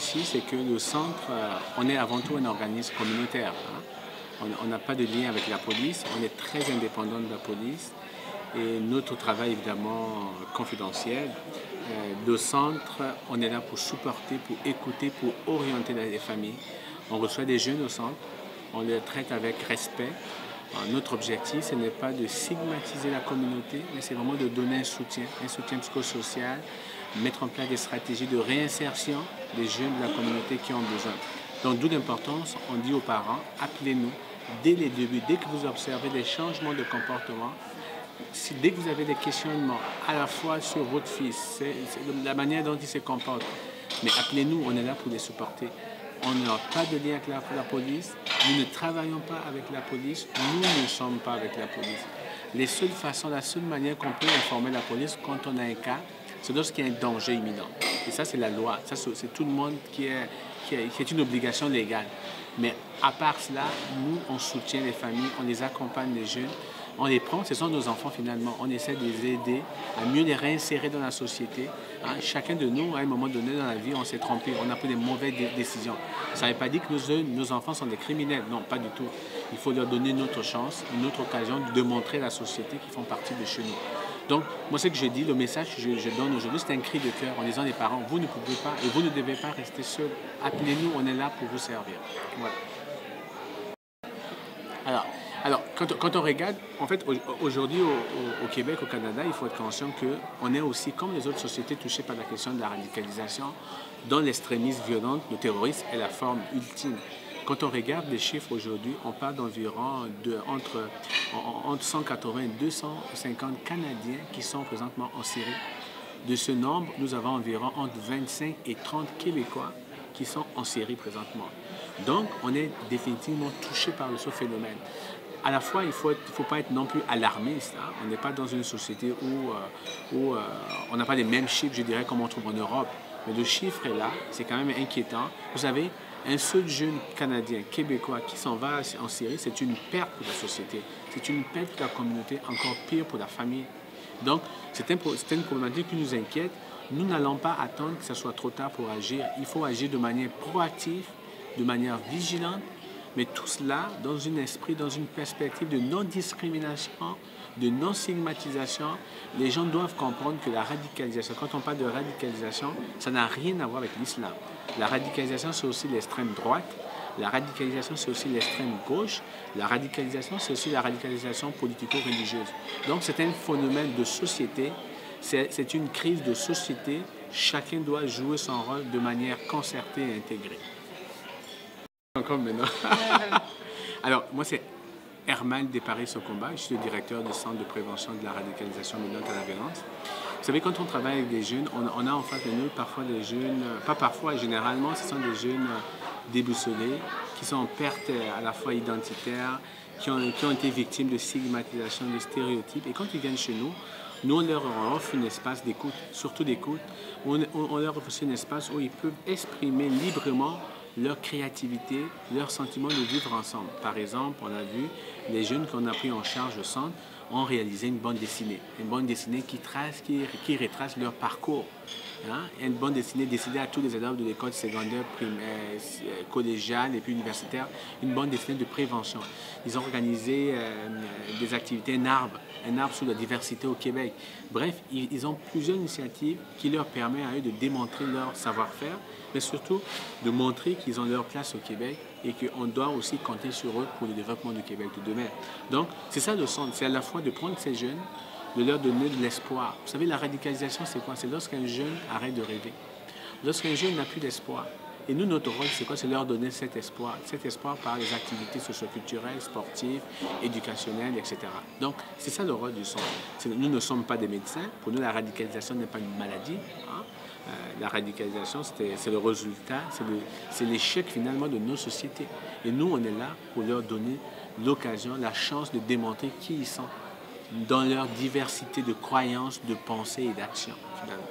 ici, c'est que le centre, on est avant tout un organisme communautaire. On n'a pas de lien avec la police, on est très indépendant de la police et notre travail évidemment confidentiel. Le centre, on est là pour supporter, pour écouter, pour orienter les familles. On reçoit des jeunes au centre, on les traite avec respect. Notre objectif, ce n'est pas de stigmatiser la communauté, mais c'est vraiment de donner un soutien psychosocial, mettre en place des stratégies de réinsertion des jeunes de la communauté qui ont besoin. Donc, d'où l'importance, on dit aux parents, appelez-nous dès les débuts, dès que vous observez des changements de comportement, dès que vous avez des questionnements à la fois sur votre fils, la manière dont il se comporte, mais appelez-nous, on est là pour les supporter. On n'a pas de lien avec la police, nous ne travaillons pas avec la police, nous ne sommes pas avec la police. La seule manière qu'on peut informer la police quand on a un cas, c'est lorsqu'il y a un danger imminent. Et ça, c'est la loi. Ça, c'est tout le monde qui est une obligation légale. Mais à part cela, nous, on soutient les familles, on les accompagne, les jeunes, on les prend, ce sont nos enfants finalement. On essaie de les aider à mieux les réinsérer dans la société. Chacun de nous, à un moment donné dans la vie, on s'est trompé, on a pris des mauvaises décisions. Ça ne veut pas dire que nos enfants sont des criminels. Non, pas du tout. Il faut leur donner une autre chance, une autre occasion de montrer à la société qu'ils font partie de chez nous. Donc, moi, ce que je dis, le message que je donne aujourd'hui, c'est un cri de cœur en disant aux parents, vous ne pouvez pas et vous ne devez pas rester seuls. Appelez-nous, on est là pour vous servir. Voilà. Alors quand on regarde, en fait, aujourd'hui au Québec, au Canada, il faut être conscient qu'on est aussi, comme les autres sociétés touchées par la question de la radicalisation, dont l'extrémisme violent, le terrorisme est la forme ultime. Quand on regarde les chiffres aujourd'hui, on parle d'environ entre 180 et 250 Canadiens qui sont présentement en Syrie. De ce nombre, nous avons environ entre 25 et 30 Québécois qui sont en Syrie présentement. Donc, on est définitivement touché par ce phénomène. À la fois, il ne faut pas être non plus alarmiste. On n'est pas dans une société où on n'a pas les mêmes chiffres, je dirais, comme on trouve en Europe. Mais le chiffre est là, c'est quand même inquiétant. Vous savez, un seul jeune Canadien, Québécois, qui s'en va en Syrie, c'est une perte pour la société. C'est une perte pour la communauté, encore pire pour la famille. Donc, c'est une problématique qui nous inquiète. Nous n'allons pas attendre que ce soit trop tard pour agir. Il faut agir de manière proactive, de manière vigilante, mais tout cela dans un esprit, dans une perspective de non-discrimination, de non-stigmatisation. Les gens doivent comprendre que la radicalisation, quand on parle de radicalisation, ça n'a rien à voir avec l'islam. La radicalisation, c'est aussi l'extrême droite. La radicalisation, c'est aussi l'extrême gauche. La radicalisation, c'est aussi la radicalisation politico-religieuse. Donc, c'est un phénomène de société. C'est une crise de société. Chacun doit jouer son rôle de manière concertée et intégrée. Encore maintenant. Alors, moi, c'est Herman Desparis-Sokomba. Je suis le directeur du Centre de prévention de la radicalisation violente à la violence. Vous savez, quand on travaille avec des jeunes, on a en face de nous parfois des jeunes, pas parfois, généralement, ce sont des jeunes déboussolés, qui sont en perte à la fois identitaire, qui ont été victimes de stigmatisation, de stéréotypes. Et quand ils viennent chez nous, on leur offre un espace d'écoute, surtout d'écoute. On leur offre un espace où ils peuvent exprimer librement leur créativité, leur sentiment de vivre ensemble. Par exemple, on a vu les jeunes qu'on a pris en charge au centre ont réalisé une bande dessinée qui retrace leur parcours. Une bande dessinée destinée à tous les élèves de l'école secondaire, primaire, collégiale et puis universitaire, une bande dessinée de prévention. Ils ont organisé des activités, un arbre sur la diversité au Québec. Bref, ils ont plusieurs initiatives qui leur permettent à eux de démontrer leur savoir-faire, mais surtout de montrer qu'ils ont leur place au Québec et qu'on doit aussi compter sur eux pour le développement du Québec de demain. Donc, c'est ça le centre, c'est à la fois de prendre ces jeunes, de leur donner de l'espoir. Vous savez, la radicalisation, c'est quoi? C'est lorsqu'un jeune arrête de rêver. Lorsqu'un jeune n'a plus d'espoir. Et nous, notre rôle, c'est quoi? C'est leur donner cet espoir. Cet espoir par les activités socioculturelles, sportives, éducationnelles, etc. Donc, c'est ça le rôle du centre. Nous ne sommes pas des médecins. Pour nous, la radicalisation n'est pas une maladie. La radicalisation, c'est le résultat, c'est l'échec finalement de nos sociétés. Et nous, on est là pour leur donner l'occasion, la chance de démontrer qui ils sont dans leur diversité de croyances, de pensées et d'actions, finalement.